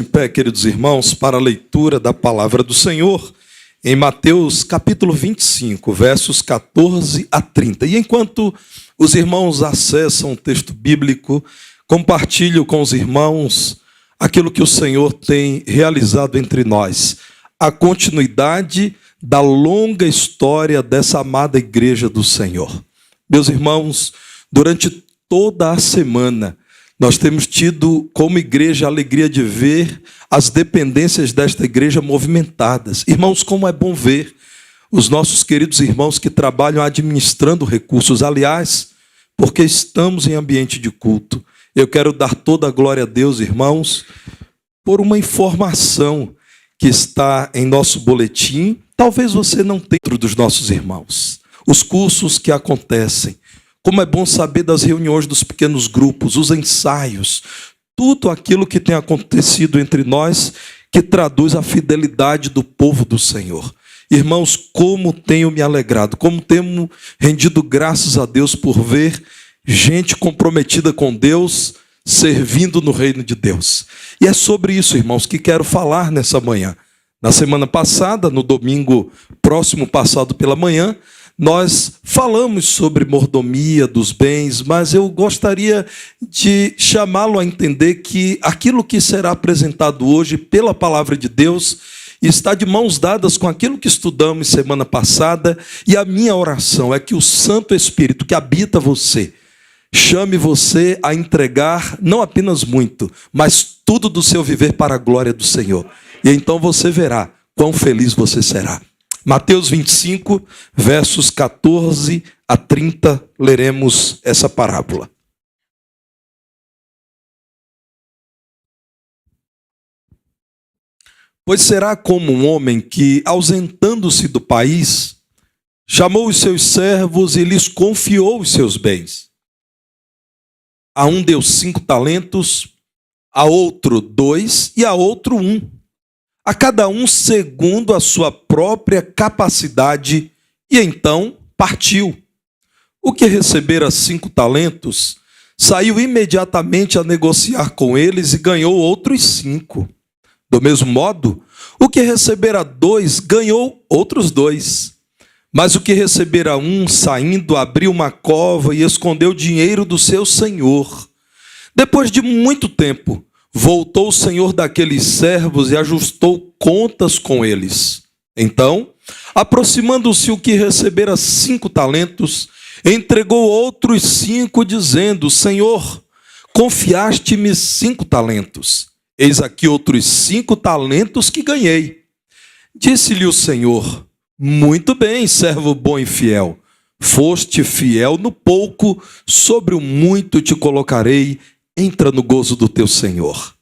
Em pé, queridos irmãos, para a leitura da palavra do Senhor, em Mateus capítulo 25, versos 14 a 30. E enquanto os irmãos acessam o texto bíblico, compartilho com os irmãos aquilo que o Senhor tem realizado entre nós, a continuidade da longa história dessa amada igreja do Senhor. Meus irmãos, durante toda a semana, nós temos tido como igreja a alegria de ver as dependências desta igreja movimentadas. Irmãos, como é bom ver os nossos queridos irmãos que trabalham administrando recursos. Aliás, porque estamos em ambiente de culto, eu quero dar toda a glória a Deus, irmãos, por uma informação que está em nosso boletim. Talvez você não tenha dentro dos nossos irmãos. Os cursos que acontecem. Como é bom saber das reuniões dos pequenos grupos, os ensaios, tudo aquilo que tem acontecido entre nós, que traduz a fidelidade do povo do Senhor. Irmãos, como tenho me alegrado, como tenho rendido graças a Deus por ver gente comprometida com Deus, servindo no reino de Deus. E é sobre isso, irmãos, que quero falar nessa manhã. Na semana passada, no domingo próximo passado pela manhã, nós falamos sobre mordomia dos bens, mas eu gostaria de chamá-lo a entender que aquilo que será apresentado hoje pela palavra de Deus está de mãos dadas com aquilo que estudamos semana passada, e a minha oração é que o Santo Espírito que habita você chame você a entregar não apenas muito, mas tudo do seu viver para a glória do Senhor. E então você verá quão feliz você será. Mateus 25, versos 14 a 30, leremos essa parábola. Pois será como um homem que, ausentando-se do país, chamou os seus servos e lhes confiou os seus bens. A um deu 5 talentos, a outro 2 e a outro 1. A cada um segundo a sua própria capacidade, e então partiu. O que recebera 5 talentos, saiu imediatamente a negociar com eles e ganhou outros 5. Do mesmo modo, o que recebera 2, ganhou outros 2. Mas o que recebera 1, saindo, abriu uma cova e escondeu o dinheiro do seu senhor. Depois de muito tempo, voltou o senhor daqueles servos e ajustou contas com eles. Então, aproximando-se o que recebera 5 talentos, entregou outros 5, dizendo: Senhor, confiaste-me 5 talentos. Eis aqui outros 5 talentos que ganhei. Disse-lhe o Senhor: muito bem, servo bom e fiel. Foste fiel no pouco, sobre o muito te colocarei. Entra no gozo do teu Senhor.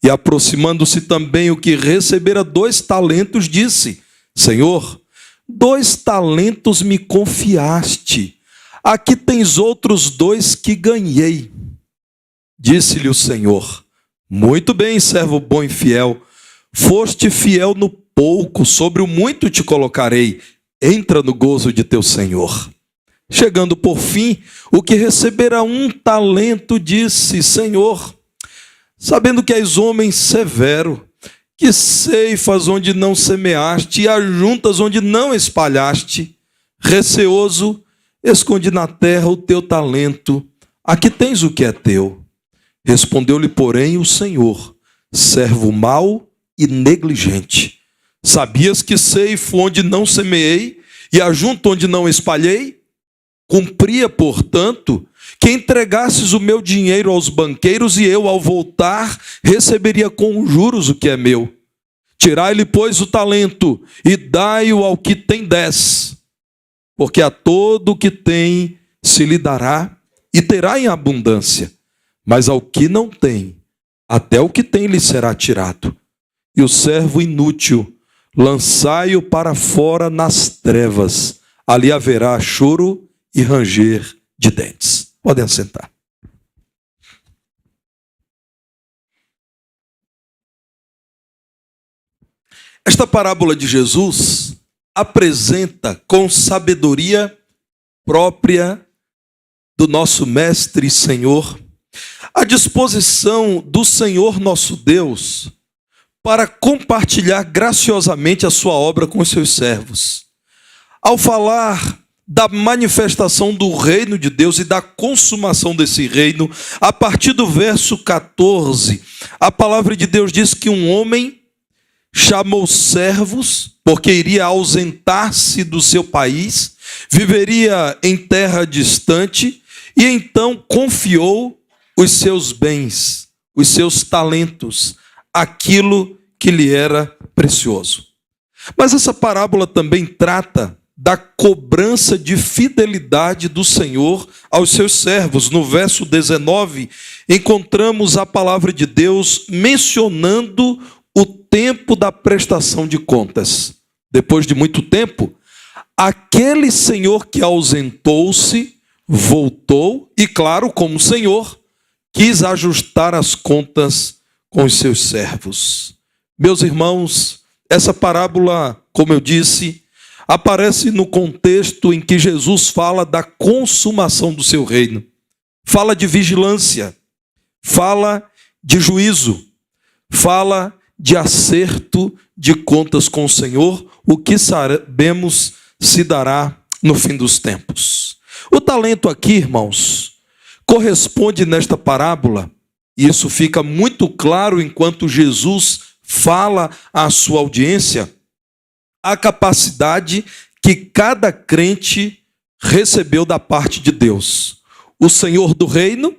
E aproximando-se também o que recebera 2 talentos, disse: Senhor, 2 talentos me confiaste. Aqui tens outros 2 que ganhei. Disse-lhe o Senhor: muito bem, servo bom e fiel. Foste fiel no pouco, sobre o muito te colocarei. Entra no gozo de teu Senhor. Chegando por fim, o que recebera 1 talento, disse: Senhor, sabendo que és homem severo, que ceifas onde não semeaste e ajuntas onde não espalhaste, receoso, esconde na terra o teu talento. Aqui tens o que é teu. Respondeu-lhe, porém, o Senhor: servo mau e negligente. Sabias que ceifo onde não semeei e ajunto onde não espalhei? Cumpria, portanto, que entregasses o meu dinheiro aos banqueiros e eu, ao voltar, receberia com juros o que é meu. Tirai-lhe, pois, o talento e dai-o ao que tem 10. Porque a todo o que tem se lhe dará e terá em abundância. Mas ao que não tem, até o que tem lhe será tirado. E o servo inútil, lançai-o para fora nas trevas. Ali haverá choro e ranger de dentes. Podem assentar. Esta parábola de Jesus apresenta com sabedoria própria do nosso Mestre e Senhor a disposição do Senhor nosso Deus para compartilhar graciosamente a sua obra com os seus servos. Ao falar da manifestação do reino de Deus e da consumação desse reino, a partir do verso 14, a palavra de Deus diz que um homem chamou servos, porque iria ausentar-se do seu país, viveria em terra distante, e então confiou os seus bens, os seus talentos, aquilo que lhe era precioso. Mas essa parábola também trata da cobrança de fidelidade do Senhor aos seus servos. No verso 19, encontramos a palavra de Deus mencionando o tempo da prestação de contas. Depois de muito tempo, aquele senhor que ausentou-se, voltou e, claro, como senhor, quis ajustar as contas com os seus servos. Meus irmãos, essa parábola, como eu disse, aparece no contexto em que Jesus fala da consumação do seu reino. Fala de vigilância, fala de juízo, fala de acerto de contas com o Senhor, o que sabemos se dará no fim dos tempos. O talento aqui, irmãos, corresponde nesta parábola, e isso fica muito claro enquanto Jesus fala à sua audiência, a capacidade que cada crente recebeu da parte de Deus. O Senhor do reino,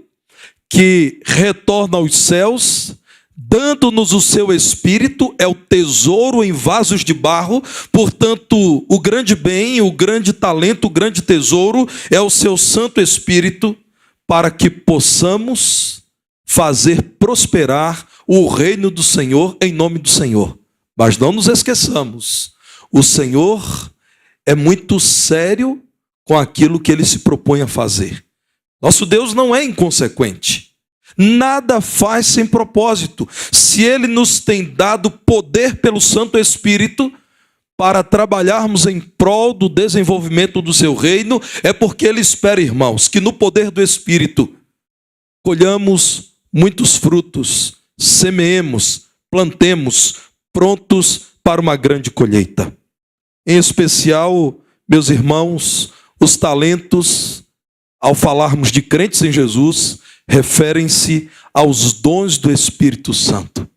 que retorna aos céus, dando-nos o seu Espírito, é o tesouro em vasos de barro. Portanto, o grande bem, o grande talento, o grande tesouro é o seu Santo Espírito, para que possamos fazer prosperar o reino do Senhor em nome do Senhor. Mas não nos esqueçamos, o Senhor é muito sério com aquilo que ele se propõe a fazer. Nosso Deus não é inconsequente. Nada faz sem propósito. Se ele nos tem dado poder pelo Santo Espírito para trabalharmos em prol do desenvolvimento do seu reino, é porque ele espera, irmãos, que no poder do Espírito colhamos muitos frutos, semeemos, plantemos, prontos para uma grande colheita. Em especial, meus irmãos, os talentos, ao falarmos de crentes em Jesus, referem-se aos dons do Espírito Santo,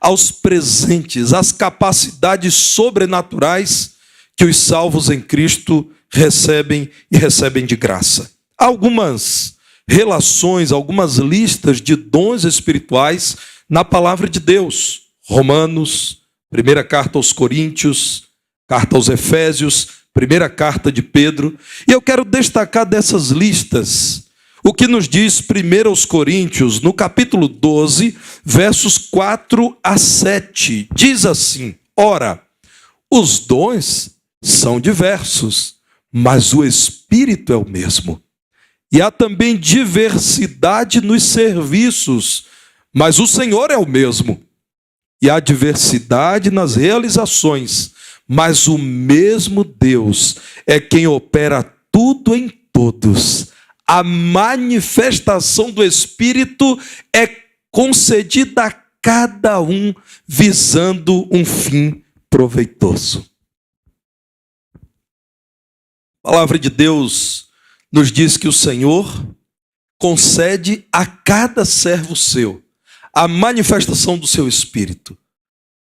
aos presentes, às capacidades sobrenaturais que os salvos em Cristo recebem e recebem de graça. Há algumas relações, algumas listas de dons espirituais na palavra de Deus. Romanos, primeira carta aos Coríntios, carta aos Efésios, primeira carta de Pedro. E eu quero destacar dessas listas o que nos diz 1 aos Coríntios, no capítulo 12, versos 4 a 7. Diz assim: ora, os dons são diversos, mas o Espírito é o mesmo. E há também diversidade nos serviços, mas o Senhor é o mesmo. E há diversidade nas realizações, mas o mesmo Deus é quem opera tudo em todos. A manifestação do Espírito é concedida a cada um visando um fim proveitoso. A palavra de Deus nos diz que o Senhor concede a cada servo seu a manifestação do seu Espírito,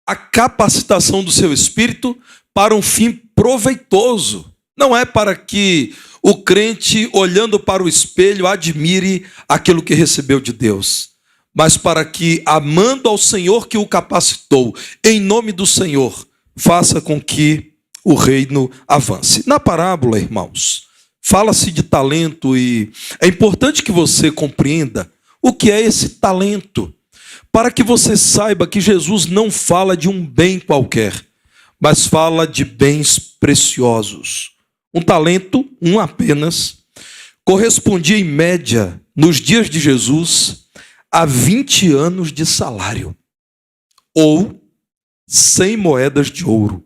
a capacitação do seu Espírito para um fim proveitoso. Não é para que o crente, olhando para o espelho, admire aquilo que recebeu de Deus, mas para que, amando ao Senhor que o capacitou, em nome do Senhor, faça com que o reino avance. Na parábola, irmãos, fala-se de talento e é importante que você compreenda o que é esse talento, para que você saiba que Jesus não fala de um bem qualquer, mas fala de bens preciosos. Um talento, um apenas, correspondia em média, nos dias de Jesus, a 20 anos de salário, ou 100 moedas de ouro.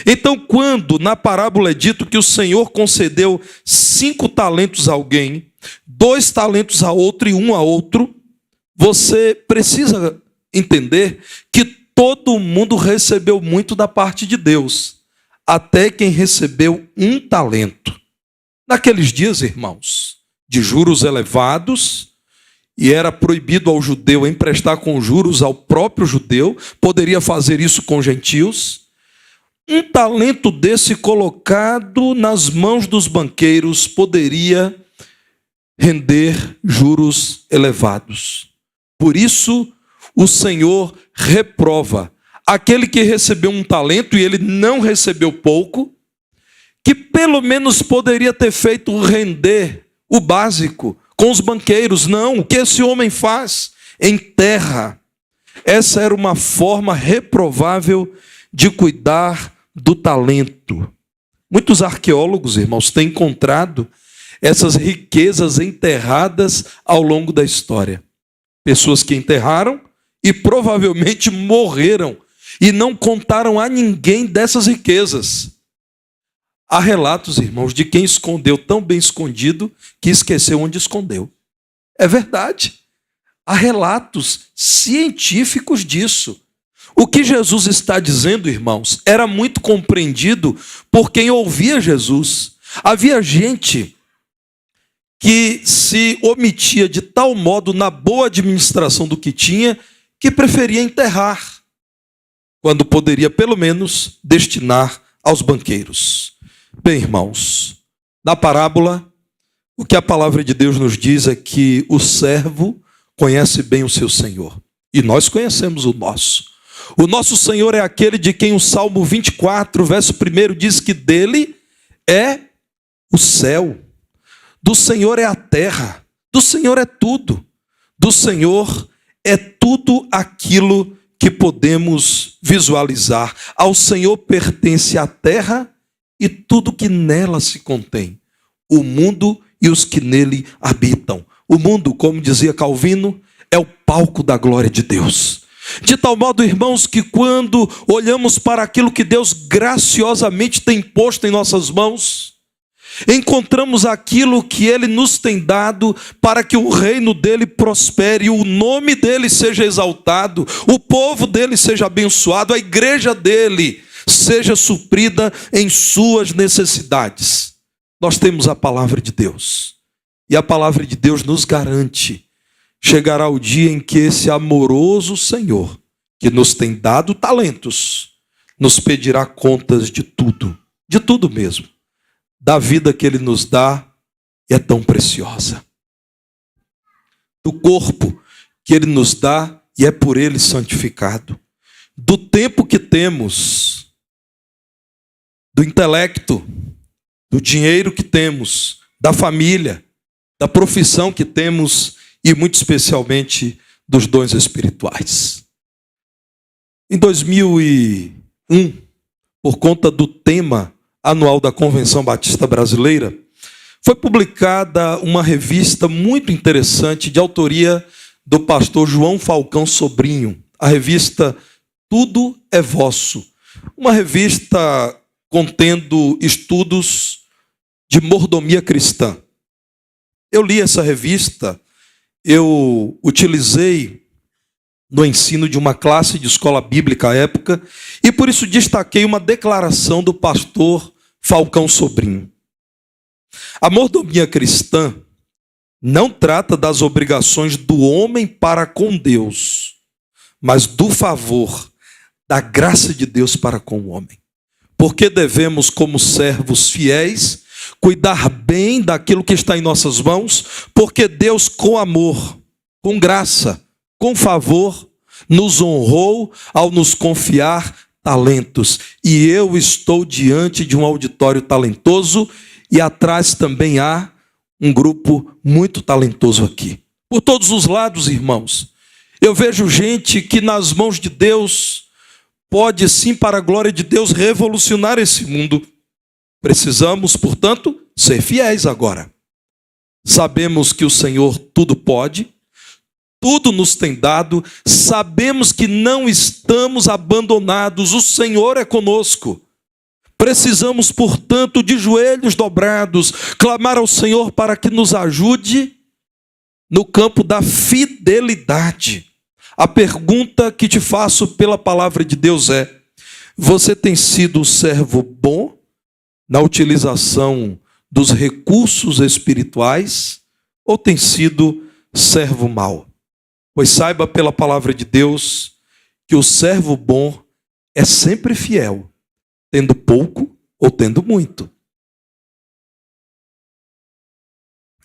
Então, quando na parábola é dito que o Senhor concedeu 5 talentos a alguém, 2 talentos a outro e 1 a outro, você precisa entender que todo mundo recebeu muito da parte de Deus, até quem recebeu 1 talento. Naqueles dias, irmãos, de juros elevados, e era proibido ao judeu emprestar com juros ao próprio judeu, poderia fazer isso com gentios. 1 talento desse colocado nas mãos dos banqueiros poderia render juros elevados. Por isso, o Senhor reprova aquele que recebeu 1 talento e ele não recebeu pouco, que pelo menos poderia ter feito render o básico com os banqueiros. Não, o que esse homem faz? Enterra. Essa era uma forma reprovável de cuidar do talento. Muitos arqueólogos, irmãos, têm encontrado essas riquezas enterradas ao longo da história. Pessoas que enterraram e provavelmente morreram e não contaram a ninguém dessas riquezas. Há relatos, irmãos, de quem escondeu tão bem escondido que esqueceu onde escondeu. É verdade. Há relatos científicos disso. O que Jesus está dizendo, irmãos, era muito compreendido por quem ouvia Jesus. Havia gente que se omitia de tal modo na boa administração do que tinha, que preferia enterrar, quando poderia pelo menos destinar aos banqueiros. Bem, irmãos, na parábola, o que a palavra de Deus nos diz é que o servo conhece bem o seu Senhor, e nós conhecemos o nosso. O nosso Senhor é aquele de quem o Salmo 24, verso 1 diz que dele é o céu, do Senhor é a terra, do Senhor é tudo, do Senhor é tudo aquilo que podemos visualizar. Ao Senhor pertence a terra e tudo que nela se contém, o mundo e os que nele habitam. O mundo, como dizia Calvino, é o palco da glória de Deus. De tal modo, irmãos, que quando olhamos para aquilo que Deus graciosamente tem posto em nossas mãos, encontramos aquilo que Ele nos tem dado para que o reino dEle prospere, o nome dEle seja exaltado, o povo dEle seja abençoado, a igreja dEle seja suprida em suas necessidades. Nós temos a palavra de Deus, e a palavra de Deus nos garante: chegará o dia em que esse amoroso Senhor, que nos tem dado talentos, nos pedirá contas de tudo mesmo, da vida que Ele nos dá, e é tão preciosa, do corpo que Ele nos dá, e é por Ele santificado, do tempo que temos, do intelecto, do dinheiro que temos, da família, da profissão que temos, e muito especialmente dos dons espirituais. Em 2001, por conta do tema anual da Convenção Batista Brasileira, foi publicada uma revista muito interessante de autoria do pastor João Falcão Sobrinho, a revista Tudo é Vosso, uma revista contendo estudos de mordomia cristã. Eu li essa revista, eu utilizei no ensino de uma classe de escola bíblica à época, e por isso destaquei uma declaração do pastor Falcão Sobrinho. A mordomia cristã não trata das obrigações do homem para com Deus, mas do favor, da graça de Deus para com o homem. Porque devemos, como servos fiéis, cuidar bem daquilo que está em nossas mãos, porque Deus, com amor, com graça, com favor, nos honrou ao nos confiar talentos. E eu estou diante de um auditório talentoso, e atrás também há um grupo muito talentoso aqui. Por todos os lados, irmãos, eu vejo gente que nas mãos de Deus pode sim, para a glória de Deus, revolucionar esse mundo. Precisamos, portanto, ser fiéis agora. Sabemos que o Senhor tudo pode, tudo nos tem dado, sabemos que não estamos abandonados, o Senhor é conosco. Precisamos, portanto, de joelhos dobrados, clamar ao Senhor para que nos ajude no campo da fidelidade. A pergunta que te faço pela palavra de Deus é: você tem sido um servo bom na utilização dos recursos espirituais ou tem sido servo mau? Pois saiba pela palavra de Deus que o servo bom é sempre fiel, tendo pouco ou tendo muito.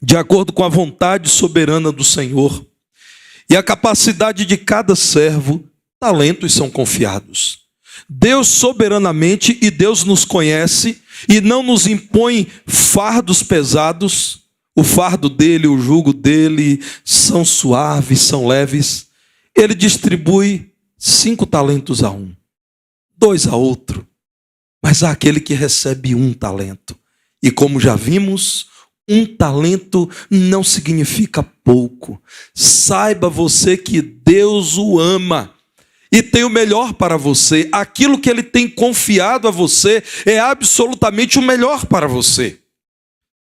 De acordo com a vontade soberana do Senhor e a capacidade de cada servo, talentos são confiados. Deus soberanamente, e Deus nos conhece e não nos impõe fardos pesados. O fardo dele, o jugo dele são suaves, são leves. Ele distribui 5 talentos a um, 2 a outro, mas há aquele que recebe 1 talento. E como já vimos, 1 talento não significa pouco. Saiba você que Deus o ama e tem o melhor para você. Aquilo que Ele tem confiado a você é absolutamente o melhor para você.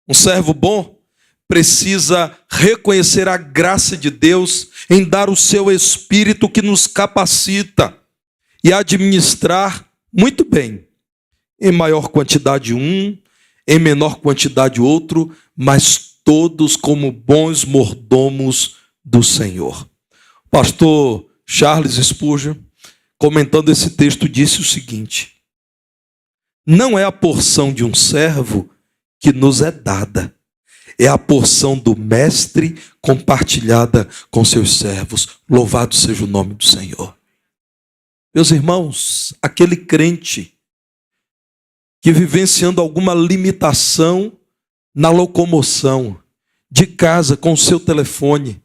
Um servo bom precisa reconhecer a graça de Deus em dar o seu Espírito que nos capacita e administrar muito bem. Em maior quantidade um, em menor quantidade outro, mas todos como bons mordomos do Senhor. Pastor Charles Spurgeon, comentando esse texto, disse o seguinte: não é a porção de um servo que nos é dada, é a porção do mestre compartilhada com seus servos. Louvado seja o nome do Senhor. Meus irmãos, aquele crente que vivenciando alguma limitação na locomoção, de casa com o seu telefone,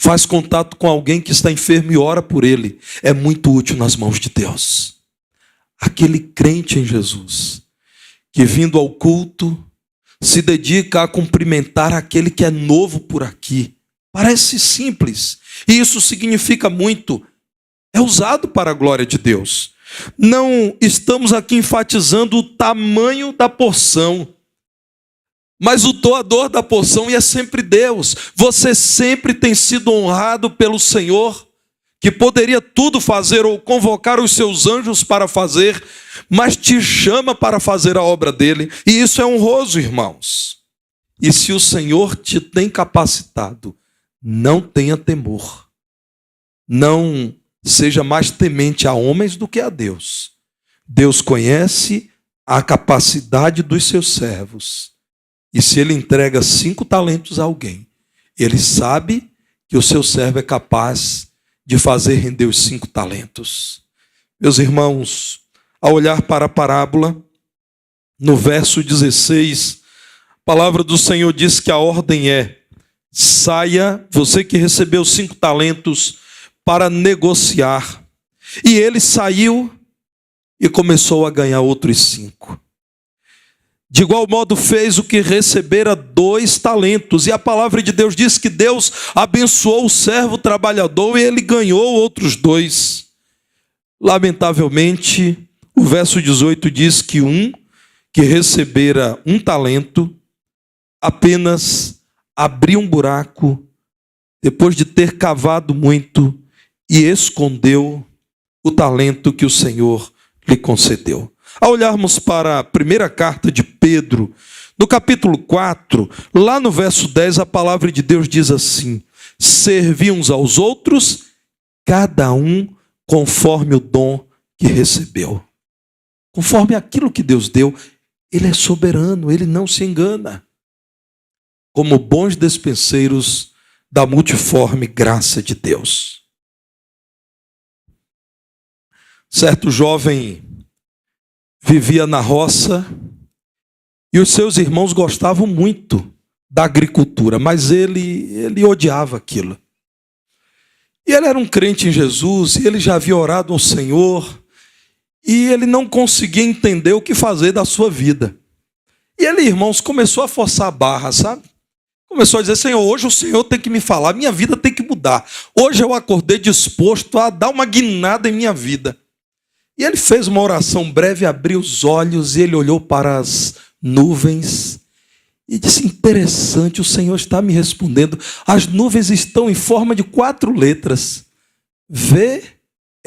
faz contato com alguém que está enfermo e ora por ele, é muito útil nas mãos de Deus. Aquele crente em Jesus, que vindo ao culto, se dedica a cumprimentar aquele que é novo por aqui. Parece simples, e isso significa muito. É usado para a glória de Deus. Não estamos aqui enfatizando o tamanho da porção, mas o doador da porção é sempre Deus. Você sempre tem sido honrado pelo Senhor, que poderia tudo fazer ou convocar os seus anjos para fazer, mas te chama para fazer a obra dele, e isso é honroso, irmãos. E se o Senhor te tem capacitado, não tenha temor. Não seja mais temente a homens do que a Deus. Deus conhece a capacidade dos seus servos. E se ele entrega 5 talentos a alguém, ele sabe que o seu servo é capaz de fazer render os 5 talentos. Meus irmãos, ao olhar para a parábola, no verso 16, a palavra do Senhor diz que a ordem é: saia, você que recebeu 5 talentos, para negociar. E ele saiu e começou a ganhar outros 5. De igual modo fez o que recebera 2 talentos. E a palavra de Deus diz que Deus abençoou o servo trabalhador e ele ganhou outros 2. Lamentavelmente, o verso 18 diz que um que recebera 1 talento apenas abriu um buraco depois de ter cavado muito e escondeu o talento que o Senhor lhe concedeu. Ao olharmos para a primeira carta de Pedro, no capítulo 4, lá no verso 10, a palavra de Deus diz assim: servi uns aos outros, cada um conforme o dom que recebeu. Conforme aquilo que Deus deu, Ele é soberano, Ele não se engana. Como bons despenseiros da multiforme graça de Deus. Certo jovem vivia na roça e os seus irmãos gostavam muito da agricultura, mas ele odiava aquilo. E ele era um crente em Jesus, e ele já havia orado ao Senhor, e ele não conseguia entender o que fazer da sua vida. E ele, irmãos, começou a forçar a barra, sabe? Começou a dizer: Senhor, hoje o Senhor tem que me falar, minha vida tem que mudar. Hoje eu acordei disposto a dar uma guinada em minha vida. E ele fez uma oração breve, abriu os olhos e ele olhou para as nuvens e disse: interessante, o Senhor está me respondendo. As nuvens estão em forma de 4 letras.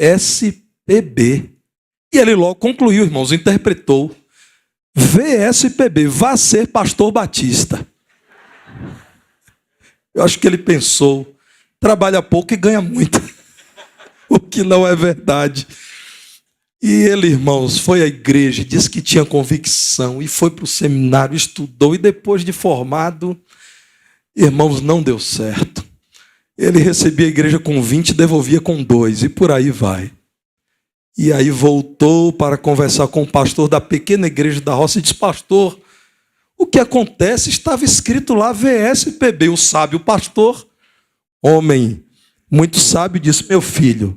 VSPB. E ele logo concluiu, irmãos, interpretou. VSPB, vá ser pastor batista. Eu acho que ele pensou, trabalha pouco e ganha muito. O que não é verdade. E ele, irmãos, foi à igreja, disse que tinha convicção, e foi para o seminário, estudou, e depois de formado, irmãos, não deu certo. Ele recebia a igreja com 20 e devolvia com 2, e por aí vai. E aí voltou para conversar com o pastor da pequena igreja da roça e disse, pastor, o que acontece? Estava escrito lá VSPB, o sábio pastor, homem muito sábio, disse, meu filho,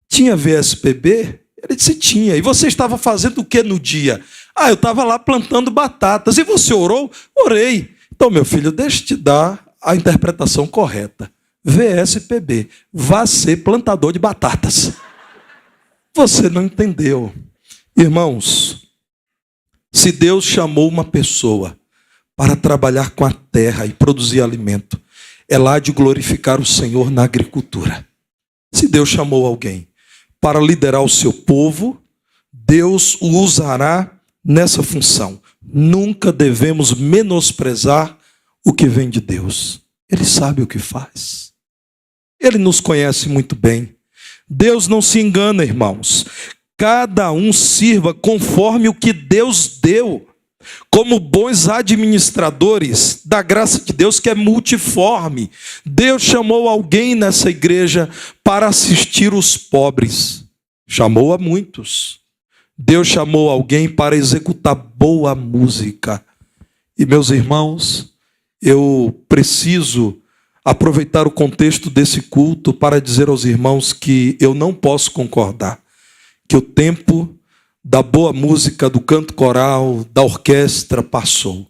tinha VSPB? Ele disse, tinha. E você estava fazendo o que no dia? Eu estava lá plantando batatas. E você orou? Orei. Então, meu filho, deixa eu te dar a interpretação correta. VSPB, vá ser plantador de batatas. Você não entendeu. Irmãos, se Deus chamou uma pessoa para trabalhar com a terra e produzir alimento, é lá de glorificar o Senhor na agricultura. Se Deus chamou alguém para liderar o seu povo, Deus o usará nessa função. Nunca devemos menosprezar o que vem de Deus. Ele sabe o que faz. Ele nos conhece muito bem. Deus não se engana, irmãos. Cada um sirva conforme o que Deus deu, como bons administradores da graça de Deus, que é multiforme. Deus chamou alguém nessa igreja para assistir os pobres. Chamou a muitos. Deus chamou alguém para executar boa música. E, meus irmãos, eu preciso aproveitar o contexto desse culto para dizer aos irmãos que eu não posso concordar que o tempo da boa música, do canto coral, da orquestra passou.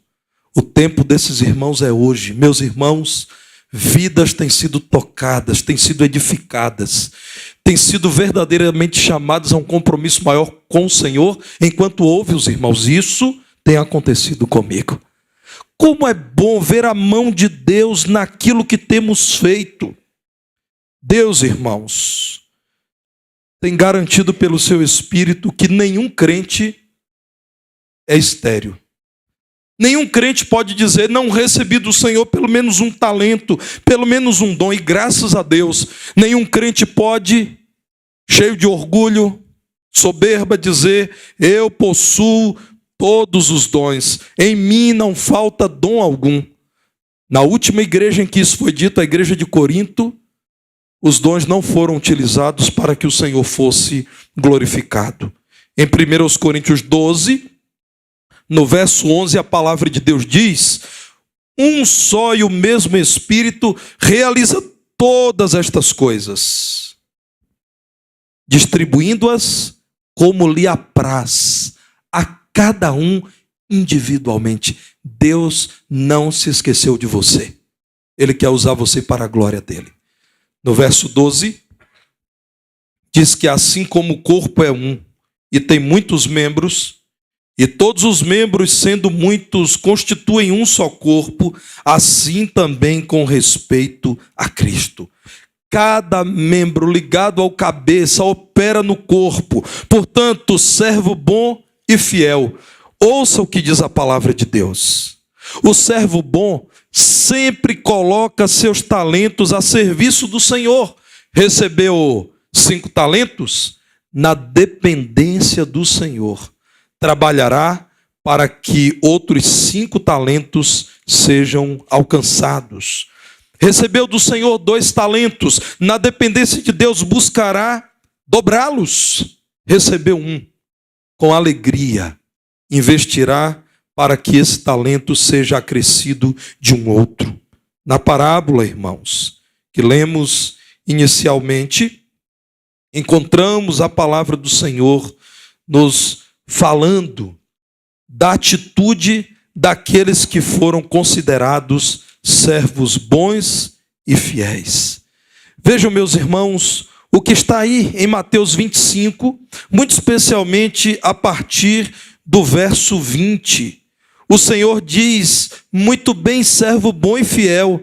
O tempo desses irmãos é hoje. Meus irmãos, vidas têm sido tocadas, têm sido edificadas, têm sido verdadeiramente chamadas a um compromisso maior com o Senhor, enquanto ouve os irmãos. Isso tem acontecido comigo. Como é bom ver a mão de Deus naquilo que temos feito. Deus, irmãos, tem garantido pelo seu Espírito que nenhum crente é estéril. Nenhum crente pode dizer, não recebi do Senhor pelo menos um talento, pelo menos um dom, e graças a Deus, nenhum crente pode, cheio de orgulho, soberba, dizer, eu possuo todos os dons, em mim não falta dom algum. Na última igreja em que isso foi dito, a igreja de Corinto, os dons não foram utilizados para que o Senhor fosse glorificado. Em 1 Coríntios 12, no verso 11, a palavra de Deus diz, um só e o mesmo Espírito realiza todas estas coisas, distribuindo-as como lhe apraz a cada um individualmente. Deus não se esqueceu de você. Ele quer usar você para a glória dele. No verso 12, diz que assim como o corpo é um e tem muitos membros, e todos os membros, sendo muitos, constituem um só corpo, assim também com respeito a Cristo. Cada membro ligado ao cabeça opera no corpo. Portanto, servo bom e fiel, ouça o que diz a palavra de Deus. O servo bom sempre coloca seus talentos a serviço do Senhor. Recebeu 5 talentos? Na dependência do Senhor. Trabalhará para que outros 5 talentos sejam alcançados. Recebeu do Senhor 2 talentos? Na dependência de Deus buscará dobrá-los. Recebeu 1. Com alegria, investirá para que esse talento seja acrescido de um outro. Na parábola, irmãos, que lemos inicialmente, encontramos a palavra do Senhor nos falando da atitude daqueles que foram considerados servos bons e fiéis. Vejam, meus irmãos, o que está aí em Mateus 25, muito especialmente a partir do verso 20. O Senhor diz, muito bem, servo bom e fiel,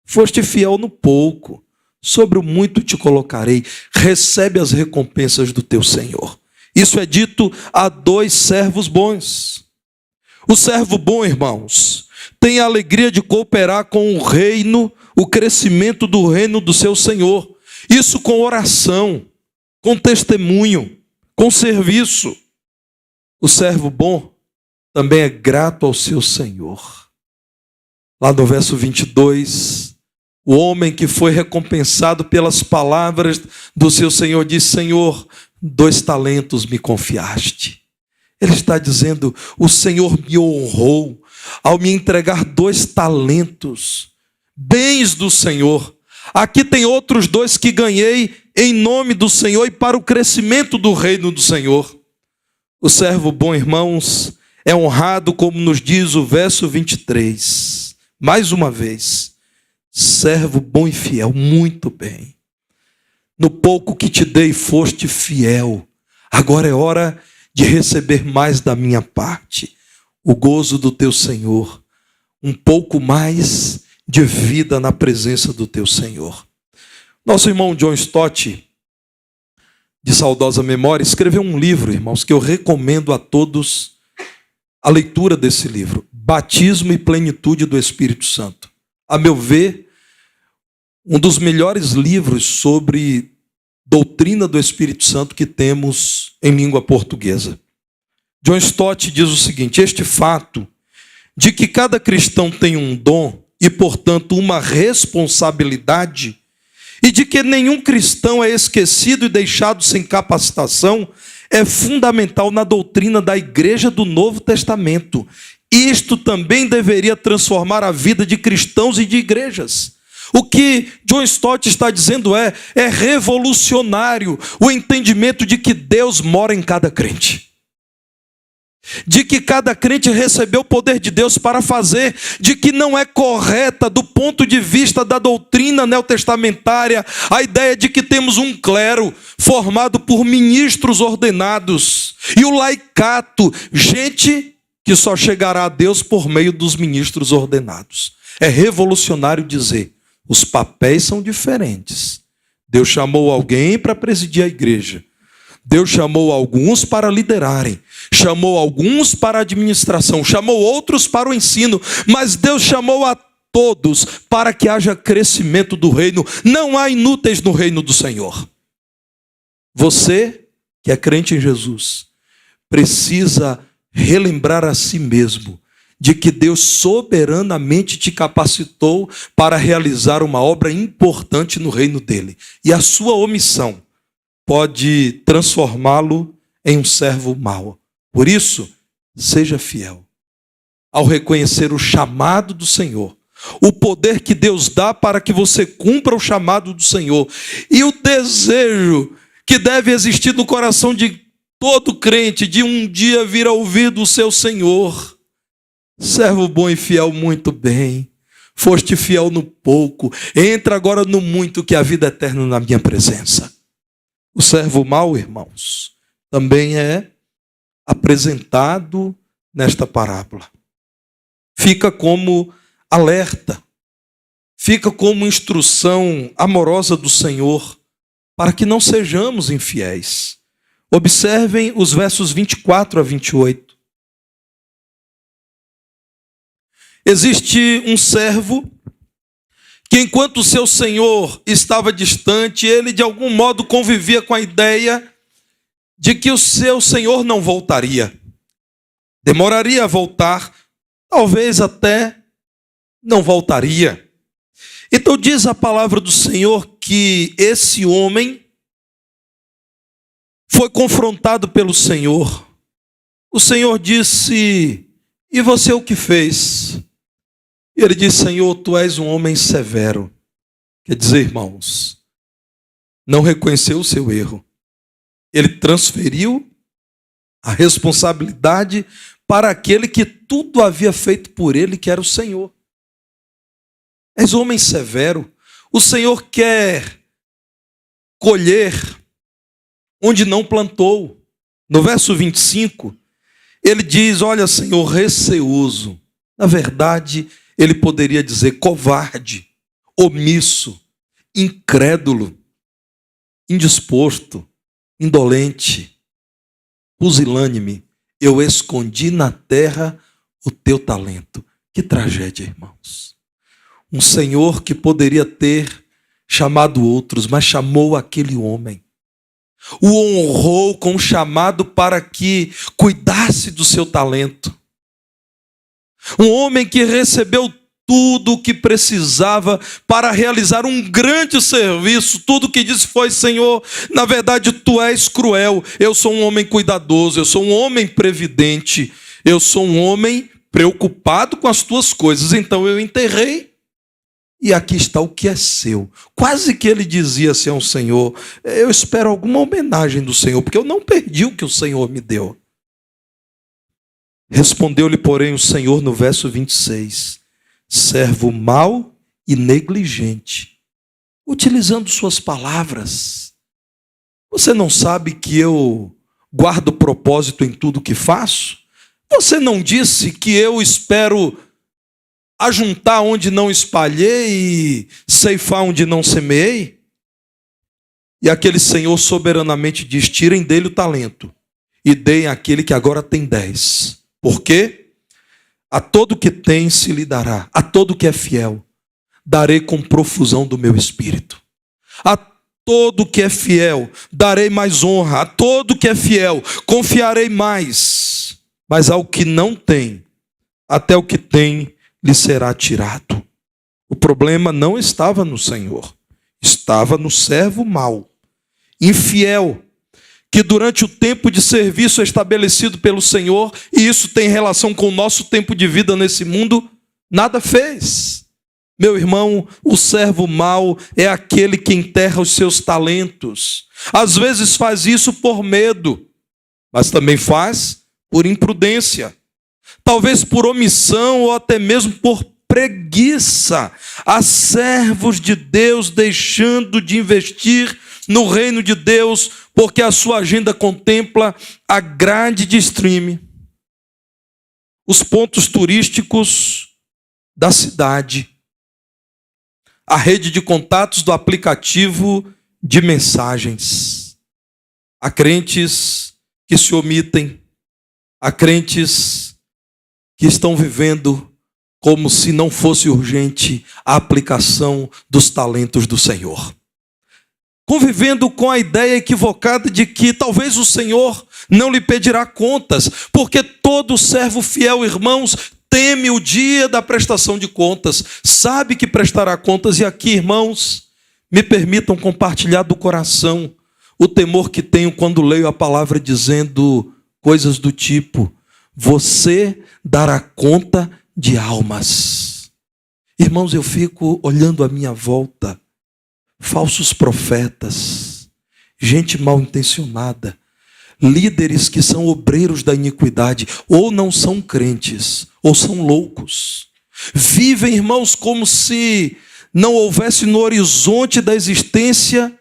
foste fiel no pouco, sobre o muito te colocarei. Recebe as recompensas do teu Senhor. Isso é dito a 2 servos bons. O servo bom, irmãos, tem a alegria de cooperar com o reino, o crescimento do reino do seu Senhor. Isso com oração, com testemunho, com serviço. O servo bom também é grato ao seu Senhor. Lá no verso 22, o homem que foi recompensado pelas palavras do seu Senhor diz: Senhor, 2 talentos me confiaste. Ele está dizendo: o Senhor me honrou ao me entregar 2 talentos, bens do Senhor. Aqui tem outros 2 que ganhei em nome do Senhor e para o crescimento do reino do Senhor. O servo bom, irmãos, é honrado, como nos diz o verso 23. Mais uma vez, servo bom e fiel, muito bem. No pouco que te dei foste fiel. Agora é hora de receber mais da minha parte. O gozo do teu Senhor. Um pouco mais de vida na presença do teu Senhor. Nosso irmão John Stott, de saudosa memória, escreveu um livro, irmãos, que eu recomendo a todos a leitura desse livro. Batismo e Plenitude do Espírito Santo. A meu ver, um dos melhores livros sobre doutrina do Espírito Santo que temos em língua portuguesa. John Stott diz o seguinte: este fato de que cada cristão tem um dom e, portanto, uma responsabilidade, e de que nenhum cristão é esquecido e deixado sem capacitação, é fundamental na doutrina da Igreja do Novo Testamento. Isto também deveria transformar a vida de cristãos e de igrejas. O que John Stott está dizendo é revolucionário o entendimento de que Deus mora em cada crente. De que cada crente recebeu o poder de Deus para fazer, de que não é correta do ponto de vista da doutrina neotestamentária a ideia de que temos um clero formado por ministros ordenados e o laicato, gente que só chegará a Deus por meio dos ministros ordenados. É revolucionário dizer: os papéis são diferentes. Deus chamou alguém para presidir a igreja. Deus chamou alguns para liderarem, chamou alguns para a administração, chamou outros para o ensino, mas Deus chamou a todos para que haja crescimento do reino. Não há inúteis no reino do Senhor. Você, que é crente em Jesus, precisa relembrar a si mesmo de que Deus soberanamente te capacitou para realizar uma obra importante no reino dele. E a sua omissão pode transformá-lo em um servo mau. Por isso, seja fiel. Ao reconhecer o chamado do Senhor, o poder que Deus dá para que você cumpra o chamado do Senhor, e o desejo que deve existir no coração de todo crente de um dia vir a ouvir do seu Senhor: servo bom e fiel, muito bem. Foste fiel no pouco, entra agora no muito, que a vida é eterna na minha presença. O servo mau, irmãos, também é apresentado nesta parábola. Fica como alerta, fica como instrução amorosa do Senhor para que não sejamos infiéis. Observem os versos 24 a 28. Existe um servo que, enquanto o seu senhor estava distante, ele de algum modo convivia com a ideia de que o seu senhor não voltaria. Demoraria a voltar, talvez até não voltaria. Então diz a palavra do Senhor que esse homem foi confrontado pelo Senhor. O Senhor disse: e você o que fez? E ele disse: Senhor, tu és um homem severo. Quer dizer, irmãos, não reconheceu o seu erro. Ele transferiu a responsabilidade para aquele que tudo havia feito por ele, que era o Senhor. És um homem severo. O Senhor quer colher onde não plantou. No verso 25, ele diz: olha, Senhor, receoso. Na verdade, ele poderia dizer covarde, omisso, incrédulo, indisposto, indolente, pusilânime, eu escondi na terra o teu talento. Que tragédia, irmãos. Um Senhor que poderia ter chamado outros, mas chamou aquele homem. O honrou com um chamado para que cuidasse do seu talento. Um homem que recebeu tudo o que precisava para realizar um grande serviço. Tudo que disse foi: Senhor, na verdade tu és cruel. Eu sou um homem cuidadoso, eu sou um homem previdente, eu sou um homem preocupado com as tuas coisas. Então eu enterrei. E aqui está o que é seu. Quase que ele dizia assim ao Senhor: eu espero alguma homenagem do Senhor, porque eu não perdi o que o Senhor me deu. Respondeu-lhe, porém, o Senhor no verso 26, servo mau e negligente, utilizando suas palavras. Você não sabe que eu guardo propósito em tudo que faço? Você não disse que eu espero ajuntar onde não espalhei e ceifar onde não semeei? E aquele Senhor soberanamente diz: tirem dele o talento e deem àquele que agora tem 10. Por quê? A todo que tem se lhe dará, a todo que é fiel darei com profusão do meu espírito. A todo que é fiel darei mais honra, a todo que é fiel confiarei mais. Mas ao que não tem, até o que tem lhe será tirado. O problema não estava no Senhor, estava no servo mau, infiel, que durante o tempo de serviço estabelecido pelo Senhor, e isso tem relação com o nosso tempo de vida nesse mundo, nada fez. Meu irmão, o servo mau é aquele que enterra os seus talentos. Às vezes faz isso por medo, mas também faz por imprudência. Talvez por omissão ou até mesmo por preguiça. Há servos de Deus deixando de investir no reino de Deus porque a sua agenda contempla a grade de streaming, os pontos turísticos da cidade, a rede de contatos do aplicativo de mensagens. Há crentes que se omitem, há crentes que estão vivendo como se não fosse urgente a aplicação dos talentos do Senhor. Convivendo com a ideia equivocada de que talvez o Senhor não lhe pedirá contas, porque todo servo fiel, irmãos, teme o dia da prestação de contas, sabe que prestará contas. E aqui, irmãos, me permitam compartilhar do coração o temor que tenho quando leio a palavra dizendo coisas do tipo: você dará conta de almas. Irmãos, eu fico olhando à minha volta, falsos profetas, gente mal intencionada, líderes que são obreiros da iniquidade, ou não são crentes, ou são loucos. Vivem, irmãos, como se não houvesse no horizonte da existência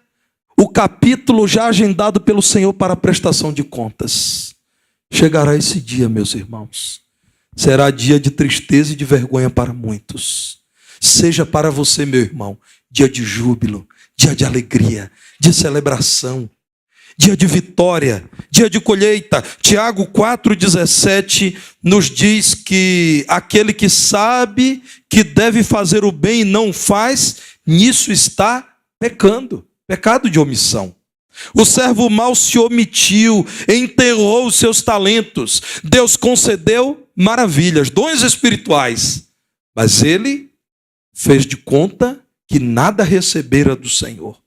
o capítulo já agendado pelo Senhor para a prestação de contas. Chegará esse dia, meus irmãos. Será dia de tristeza e de vergonha para muitos. Seja para você, meu irmão, dia de júbilo, dia de alegria, de celebração, dia de vitória, dia de colheita. Tiago 4,17 nos diz que aquele que sabe que deve fazer o bem e não faz, nisso está pecando, pecado de omissão. O servo mau se omitiu, enterrou os seus talentos. Deus concedeu maravilhas, dons espirituais, mas ele fez de conta que nada recebera do Senhor.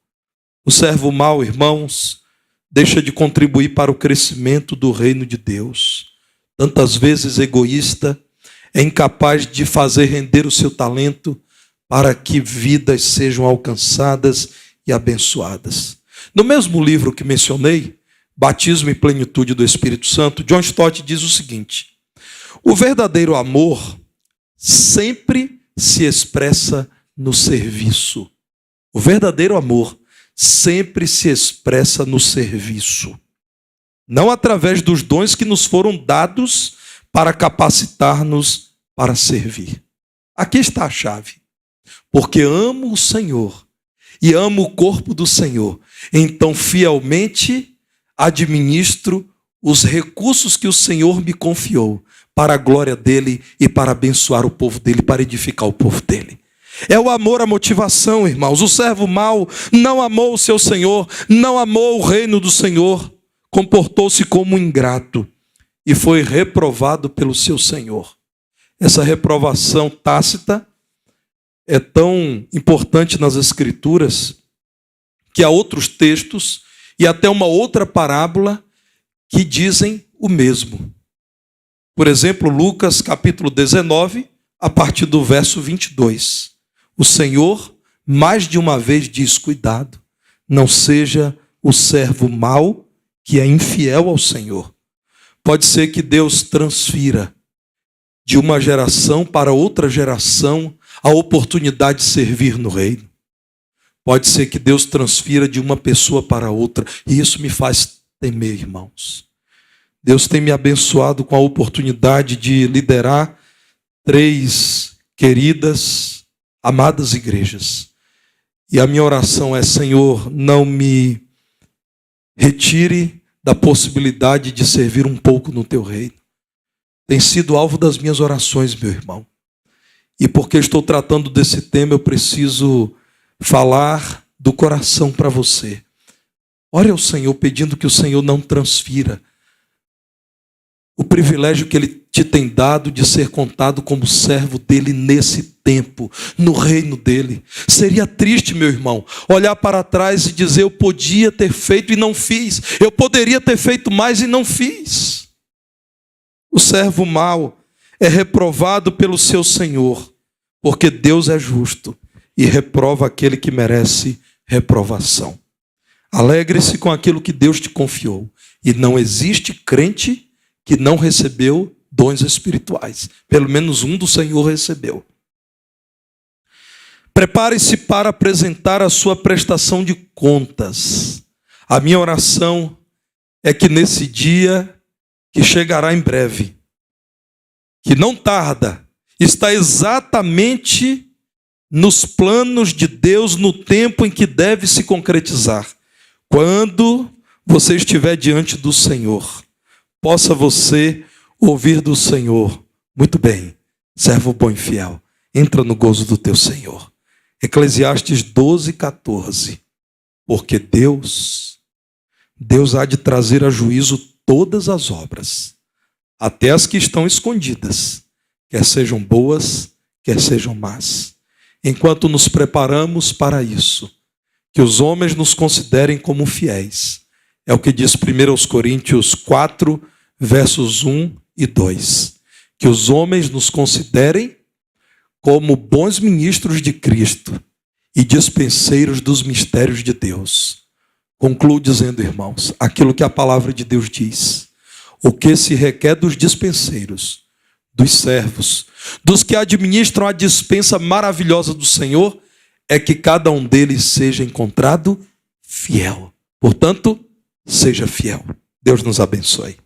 O servo mau, irmãos, deixa de contribuir para o crescimento do reino de Deus. Tantas vezes egoísta, é incapaz de fazer render o seu talento para que vidas sejam alcançadas e abençoadas. No mesmo livro que mencionei, Batismo e Plenitude do Espírito Santo, John Stott diz o seguinte: o verdadeiro amor sempre se expressa no serviço. O verdadeiro amor sempre se expressa no serviço. Não através dos dons que nos foram dados para capacitar-nos para servir. Aqui está a chave. Porque amo o Senhor e amo o corpo do Senhor. Então, fielmente administro os recursos que o Senhor me confiou para a glória dele e para abençoar o povo dele, para edificar o povo dele. É o amor a motivação, irmãos. O servo mau não amou o seu Senhor, não amou o reino do Senhor, comportou-se como um ingrato e foi reprovado pelo seu Senhor. Essa reprovação tácita é tão importante nas Escrituras que há outros textos e até uma outra parábola que dizem o mesmo. Por exemplo, Lucas capítulo 19, a partir do verso 22. O Senhor mais de uma vez diz: cuidado, não seja o servo mau que é infiel ao Senhor. Pode ser que Deus transfira de uma geração para outra geração a oportunidade de servir no reino. Pode ser que Deus transfira de uma pessoa para outra. E isso me faz temer, irmãos. Deus tem me abençoado com a oportunidade de liderar 3 queridas, amadas igrejas. E a minha oração é: Senhor, não me retire da possibilidade de servir um pouco no teu reino. Tem sido alvo das minhas orações, meu irmão. E porque estou tratando desse tema, eu preciso falar do coração para você. Ore ao Senhor pedindo que o Senhor não transfira o privilégio que Ele te tem dado de ser contado como servo dEle nesse tempo, no reino dEle. Seria triste, meu irmão, olhar para trás e dizer: eu podia ter feito e não fiz. Eu poderia ter feito mais e não fiz. O servo mau é reprovado pelo seu Senhor, porque Deus é justo e reprova aquele que merece reprovação. Alegre-se com aquilo que Deus te confiou. E não existe crente que não recebeu dons espirituais. Pelo menos um do Senhor recebeu. Prepare-se para apresentar a sua prestação de contas. A minha oração é que nesse dia, que chegará em breve, que não tarda, está exatamente nos planos de Deus, no tempo em que deve se concretizar. Quando você estiver diante do Senhor, possa você ouvir do Senhor: muito bem, servo bom e fiel, entra no gozo do teu Senhor. Eclesiastes 12:14. Porque Deus há de trazer a juízo todas as obras, até as que estão escondidas, quer sejam boas, quer sejam más. Enquanto nos preparamos para isso, que os homens nos considerem como fiéis. É o que diz 1 Coríntios 4, versos 1 e 2. Que os homens nos considerem como bons ministros de Cristo e dispenseiros dos mistérios de Deus. Concluo dizendo, irmãos, aquilo que a palavra de Deus diz. O que se requer dos dispenseiros, dos servos, dos que administram a dispensa maravilhosa do Senhor, é que cada um deles seja encontrado fiel. Portanto, seja fiel. Deus nos abençoe.